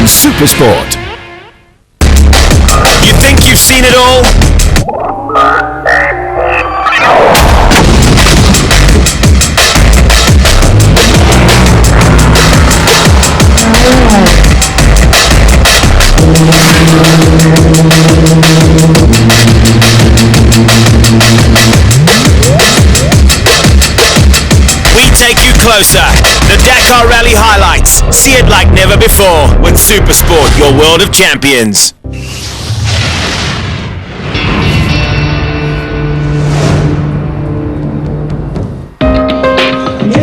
on Supersport. You think you've seen it all? We take you closer. The Dakar Rally highlights. See it like never before with Supersport, your world of champions.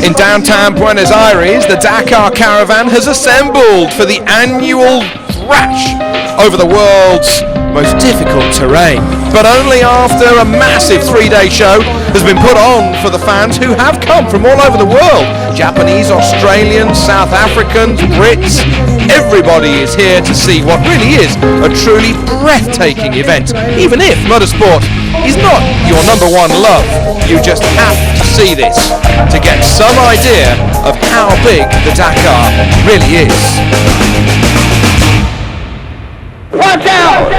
In downtown Buenos Aires, the Dakar caravan has assembled for the annual thrash over the world's most difficult terrain. But only after a massive 3-day show has been put on for the fans who have come from all over the world. Japanese, Australians, South Africans, Brits, everybody is here to see what really is a truly breathtaking event. Even if motorsport is not your number one love, you just have to see this to get some idea of how big the Dakar really is. Watch out!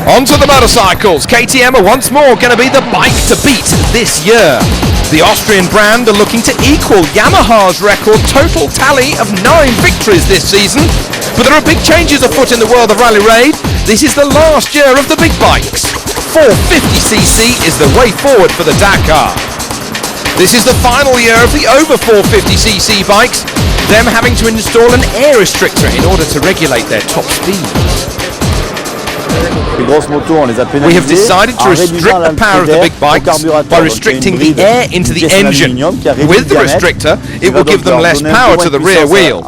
Onto the motorcycles. KTM are once more going to be the bike to beat this year. The Austrian brand are looking to equal Yamaha's record total tally of 9 victories this season. But there are big changes afoot in the world of Rally Raid. This is the last year of the big bikes. 450cc is the way forward for the Dakar. This is the final year of the over 450cc bikes, them having to install an air restrictor in order to regulate their top speeds. We have decided to restrict the power of the big bikes by restricting the air into the engine. With the restrictor, it will give them less power to the rear wheel.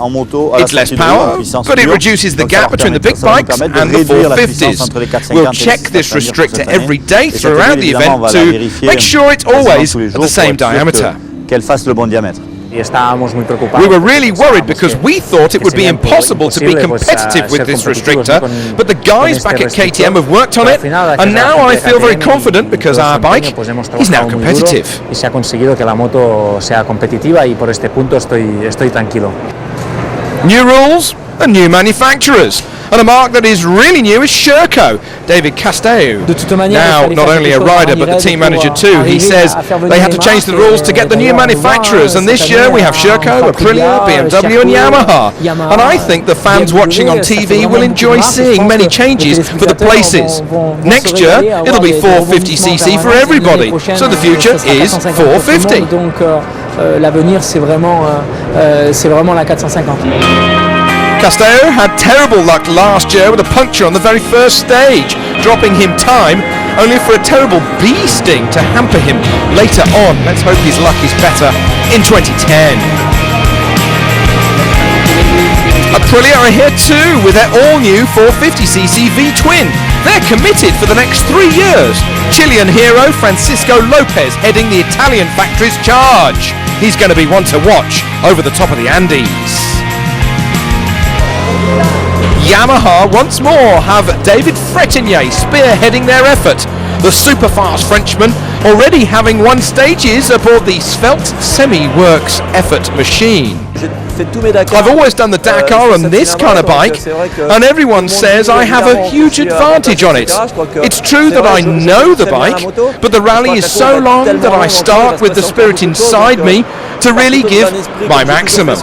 It's less power, but it reduces the gap between the big bikes and the 450s. We'll check this restrictor every day throughout the event to make sure it's always at the same diameter. We were really worried because we thought it would be impossible to be competitive with this restrictor, but the guys back at KTM have worked on it, and now I feel very confident because our bike is now competitive. New rules and new manufacturers. And a mark that is really new is Sherco, David Castello. Now, not only a rider, but the team manager too. He says they had to change the rules to get the new manufacturers. And this year we have Sherco, Aprilia, BMW and Yamaha. And I think the fans watching on TV will enjoy seeing many changes for the places. Next year, it'll be 450cc for everybody. So the future is 450. L'avenir, c'est vraiment la 450. Castello had terrible luck last year with a puncture on the very first stage, dropping him time, only for a terrible bee sting to hamper him later on. Let's hope his luck is better in 2010. Aprilia are here too with their all-new 450cc V-twin. They're committed for the next 3 years. Chilean hero Francisco Lopez heading the Italian factory's charge. He's going to be one to watch over the top of the Andes. Yamaha once more have David Frétigné spearheading their effort. The super-fast Frenchman already having won stages aboard the Svelte Semi-Works effort machine. I've always done the Dakar on this kind of bike, and everyone says I have a huge advantage on it. It's true that I know the bike, but the rally is so long that I start with the spirit inside me to really give my maximum.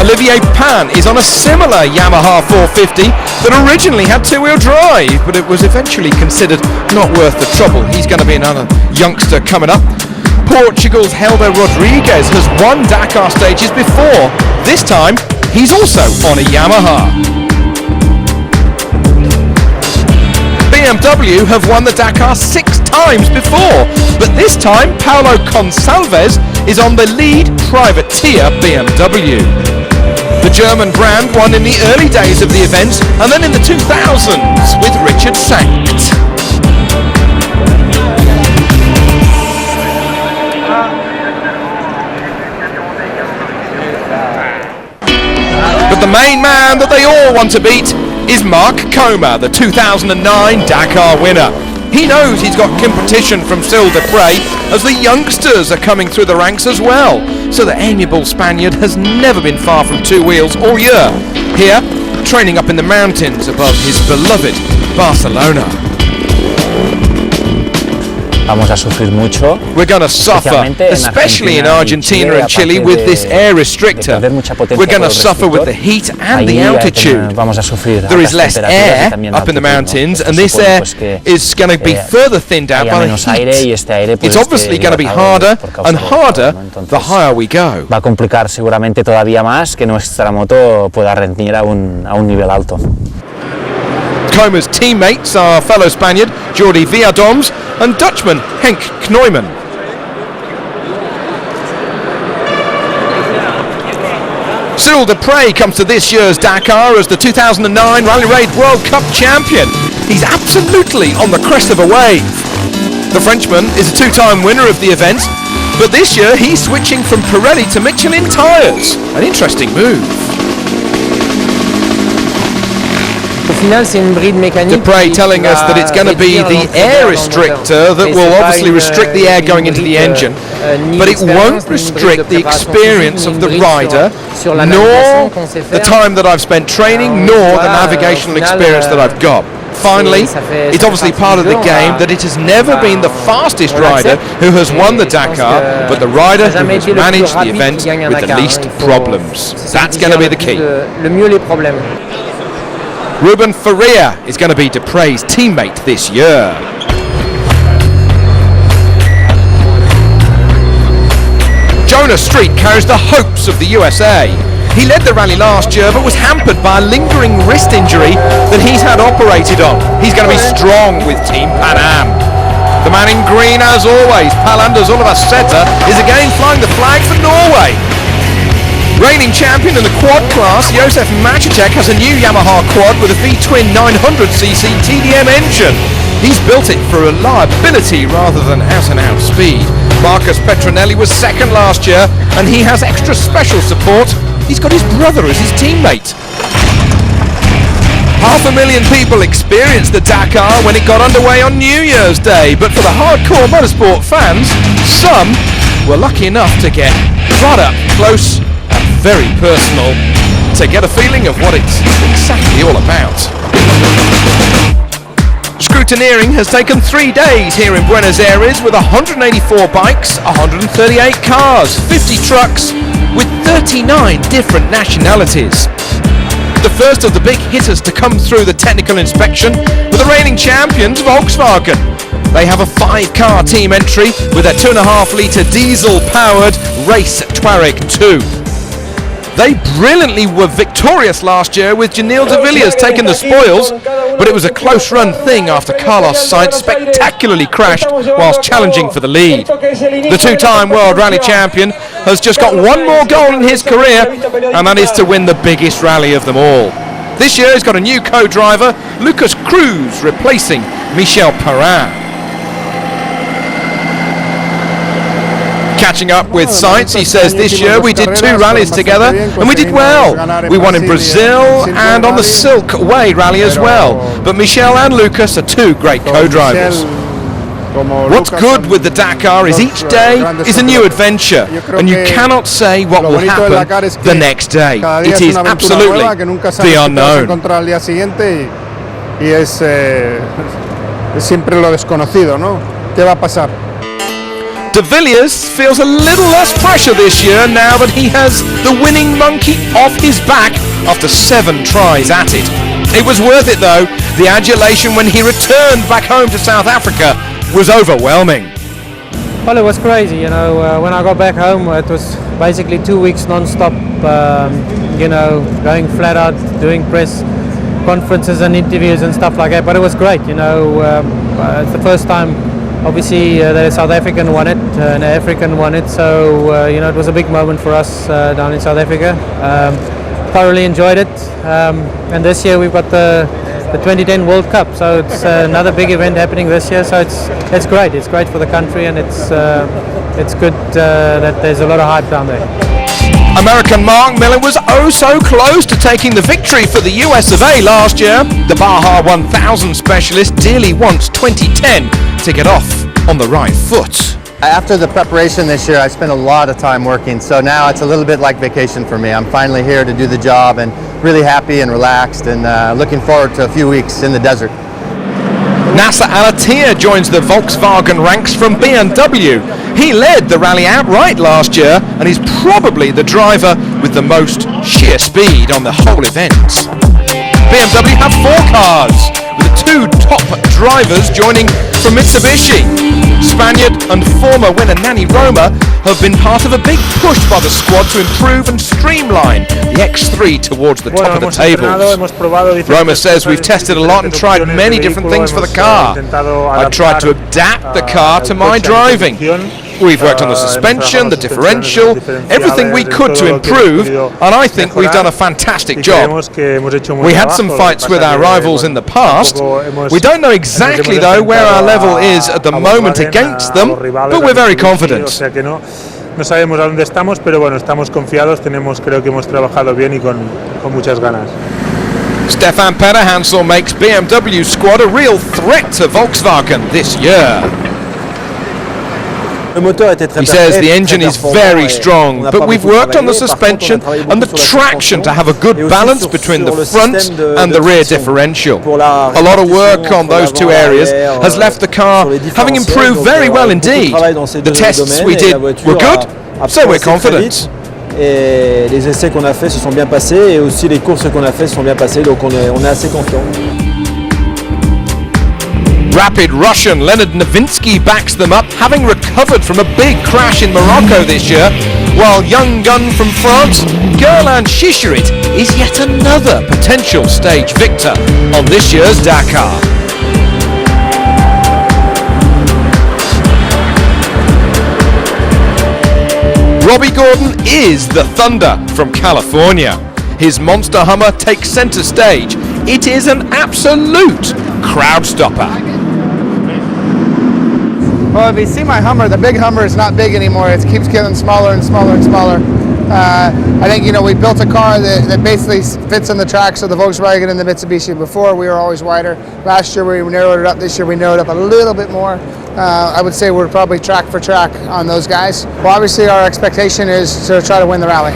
Olivier Pan is on a similar Yamaha 450 that originally had two-wheel drive, but it was eventually considered not worth the trouble. He's going to be another youngster coming up. Portugal's Helder Rodriguez has won Dakar stages before. This time, he's also on a Yamaha. BMW have won the Dakar 6 times before, but this time Paulo Gonçalves is on the lead privateer BMW. The German brand won in the early days of the event and then in the 2000s with Richard Sankt. But the main man that they all want to beat is Mark Coma, the 2009 Dakar winner. He knows he's got competition from Cyril Desprez as the youngsters are coming through the ranks as well. So the amiable Spaniard has never been far from two wheels all year. Here, training up in the mountains above his beloved Barcelona. Vamos a sufrir mucho. We're going to suffer, especially in Argentina and Chile, with this air restrictor. We're going to suffer with the heat and the altitude. There is less air up in the mountains, and this air is going to be further thinned out by the heat. It's obviously going to be harder and harder the higher we go. Va a complicar seguramente todavía más que nuestra moto pueda rendir a un nivel alto. Coma's teammates are fellow Spaniard Jordi Villadoms and Dutchman Henk Knoyman. Cyril Desprez comes to this year's Dakar as the 2009 Rally Raid World Cup champion. He's absolutely on the crest of a wave. The Frenchman is a two-time winner of the event, but this year he's switching from Pirelli to Michelin tyres. An interesting move. Desprez telling us that it's going to be the air restrictor that will obviously restrict the air going into the engine, but it won't restrict the experience of the rider, nor the time that I've spent training, nor the navigational experience that I've got. Finally, it's obviously part of the game that it has never been the fastest rider who has won the Dakar, but the rider who has managed the event with the least problems. That's going to be the key. Ruben Faria is going to be Desprez's teammate this year. Jonas Street carries the hopes of the USA. He led the rally last year but was hampered by a lingering wrist injury that he's had operated on. He's going to be strong with Team Pan Am. The man in green, as always, Palander's Oliver Setter, is again flying the flag for Norway. Reigning champion in the quad class, Josef Maciek has a new Yamaha quad with a V-twin 900cc TDM engine. He's built it for reliability rather than out-and-out speed. Marcus Petronelli was second last year, and he has extra special support. He's got his brother as his teammate. 500,000 people experienced the Dakar when it got underway on New Year's Day, but for the hardcore motorsport fans, some were lucky enough to get right up close and very personal to get a feeling of what it's exactly all about. Scrutineering has taken 3 days here in Buenos Aires with 184 bikes, 138 cars, 50 trucks with 39 different nationalities. The first of the big hitters to come through the technical inspection were the reigning champions Volkswagen. They have a 5-car team entry with a 2.5-litre diesel-powered Race Touareg 2. They brilliantly were victorious last year with Janil de Villiers taking the spoils, but it was a close-run thing after Carlos Sainz spectacularly crashed whilst challenging for the lead. The two-time World Rally Champion has just got one more goal in his career, and that is to win the biggest rally of them all. This year he's got a new co-driver, Lucas Cruz, replacing Michel Perrin. Catching up with Sainz, he says this year we did 2 rallies together and we did well. We won in Brazil and on the Silk Way rally as well. But Michel and Lucas are 2 great co-drivers. What's good with the Dakar is each day is a new adventure, and you cannot say what will happen the next day. It is absolutely the unknown. De Villiers feels a little less pressure this year now that he has the winning monkey off his back after 7 tries at it. It was worth it though. The adulation when he returned back home to South Africa was overwhelming. Well, it was crazy, you know. When I got back home, it was basically 2 weeks non-stop, you know, going flat out, doing press conferences and interviews and stuff like that. But it was great, you know. It's the first time, obviously, that a South African won it, an African won it. So, you know, it was a big moment for us down in South Africa. Thoroughly enjoyed it. And this year we've got the 2010 World Cup, so it's another big event happening this year. So it's great. It's great for the country, and it's good that there's a lot of hype down there. American Mark Miller was oh so close to taking the victory for the US of A last year. The Baja 1000 specialist dearly wants 2010 to get off on the right foot. After the preparation this year, I spent a lot of time working, so now it's a little bit like vacation for me. I'm finally here to do the job and really happy and relaxed and looking forward to a few weeks in the desert. Nasser Al-Attiyah joins the Volkswagen ranks from BMW. He led the rally outright last year and he's probably the driver with the most sheer speed on the whole event. BMW have 4 cars, with the 2 top drivers joining from Mitsubishi. Spaniard and former winner Nani Roma have been part of a big push by the squad to improve and streamline the X3 towards the top of the tables. Roma says, we've tested a lot and tried many different things for the car. I've tried to adapt the car to my driving. We've worked on the suspension, the differential, everything we could to improve, and I think we've done a fantastic job. We had some fights with our rivals in the past. We don't know exactly though where our level is at the moment against them, but we're very confident. No sabemos a dónde estamos, pero bueno, estamos confiados, creo que hemos trabajado bien y con muchas ganas. Stefan Pederhansel makes BMW squad a real threat to Volkswagen this year. He says the engine is very strong, but we've worked on the suspension and the traction to have a good balance between the front and the rear differential. A lot of work on those 2 areas has left the car having improved very well indeed. The tests we did were good, so we're confident. Les essais qu'on a fait se sont bien passés et aussi les courses qu'on a fait se sont bien passées, donc on est assez confiant. Rapid Russian Leonard Novinsky backs them up, having recovered from a big crash in Morocco this year, while young gun from France, Gerland Shishirit, is yet another potential stage victor on this year's Dakar. Robbie Gordon is the Thunder from California. His monster Hummer takes centre stage. It is an absolute crowd stopper. Well, if you see my Hummer, the big Hummer is not big anymore. It keeps getting smaller and smaller and smaller. I think, we built a car that basically fits on the tracks of the Volkswagen and the Mitsubishi. Before, we were always wider. Last year, we narrowed it up. This year, we narrowed it up a little bit more. I would say we're probably track for track on those guys. Well, obviously, our expectation is to try to win the rally.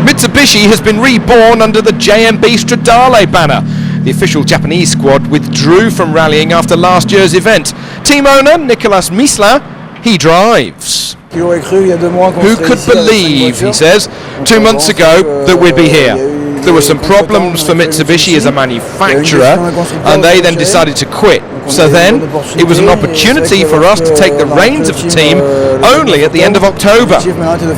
Mitsubishi has been reborn under the JMB Stradale banner. The official Japanese squad withdrew from rallying after last year's event. Team owner Nicolas Misla, he drives. Who could believe, he says, 2 months ago that we'd be here? There were some problems for Mitsubishi as a manufacturer, and they then decided to quit. So then, it was an opportunity for us to take the reins of the team only at the end of October.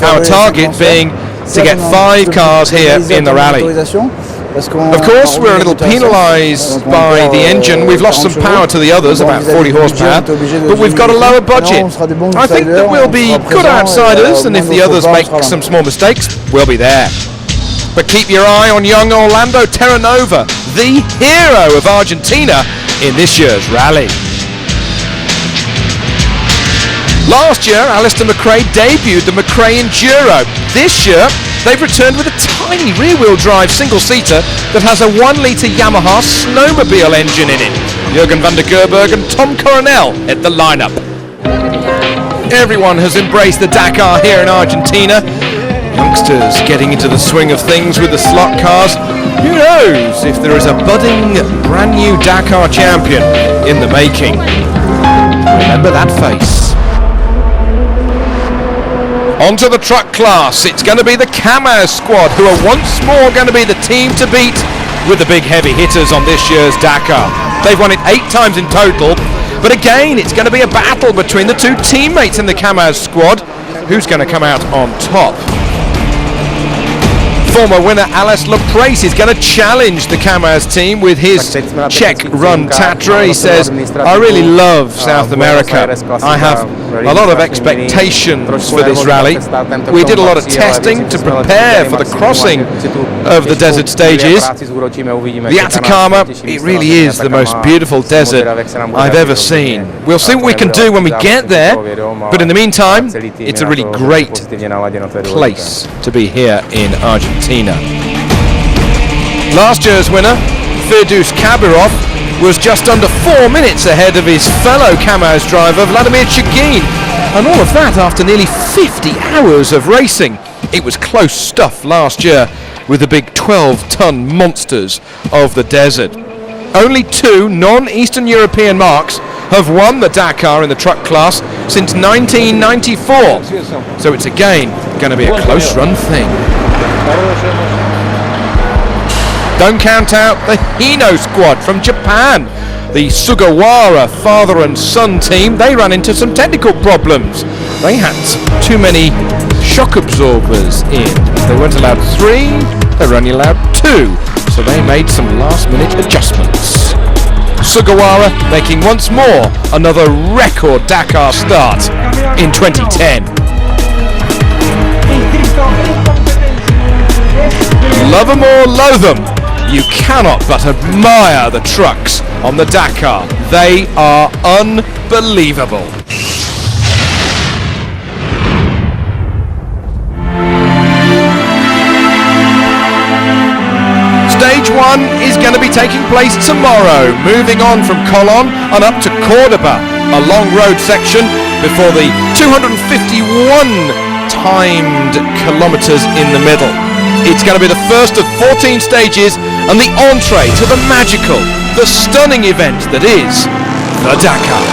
Our target being to get 5 cars here in the rally. Of course, we're a little penalised by the engine. We've lost some power to the others, about 40 horsepower, but we've got a lower budget. I think that we'll be good outsiders, and if the others make some small mistakes, we'll be there. But keep your eye on young Orlando Terranova, the hero of Argentina in this year's rally. Last year, Alistair McRae debuted the McRae Enduro. This year, they've returned with a tiny rear-wheel drive single-seater that has a 1-litre Yamaha snowmobile engine in it. Jürgen van der Gerberg and Tom Coronel at the lineup. Everyone has embraced the Dakar here in Argentina. Youngsters getting into the swing of things with the slot cars. Who knows if there is a budding, brand new Dakar champion in the making. Remember that face. Onto the truck class. It's going to be the Kamaz squad who are once more going to be the team to beat with the big heavy hitters on this year's Dakar. They've won it 8 times in total, but again it's going to be a battle between the 2 teammates in the Kamaz squad. Who's going to come out on top? Former winner Alice Laprace is going to challenge the Kamaz team with his Czech run Tatra. He says, I really love South America. I have a lot of expectations for this rally. We did a lot of testing to prepare for the crossing of the desert stages. The Atacama, it really is the most beautiful desert I've ever seen. We'll see what we can do when we get there, but in the meantime, it's a really great place to be here in Argentina. Last year's winner, Firdous Kabirov, was just under 4 minutes ahead of his fellow Kamaz driver Vladimir Chagin, and all of that after nearly 50 hours of racing. It was close stuff last year with the big 12-ton monsters of the desert. Only 2 non-Eastern European marks have won the Dakar in the truck class since 1994, so it's again going to be a close run thing. Don't count out the Hino squad from Japan. The Sugawara father and son team, they ran into some technical problems. They had too many shock absorbers in. They weren't allowed 3, they were only allowed 2, so they made some last minute adjustments. Sugawara making once more another record Dakar start in 2010. Love them or loathe them, you cannot but admire the trucks on the Dakar. They are unbelievable. Stage 1 is going to be taking place tomorrow, moving on from Colón and up to Córdoba, a long road section before the 251 timed kilometers in the middle. It's going to be the first of 14 stages and the entree to the magical, the stunning event that is the Dakar.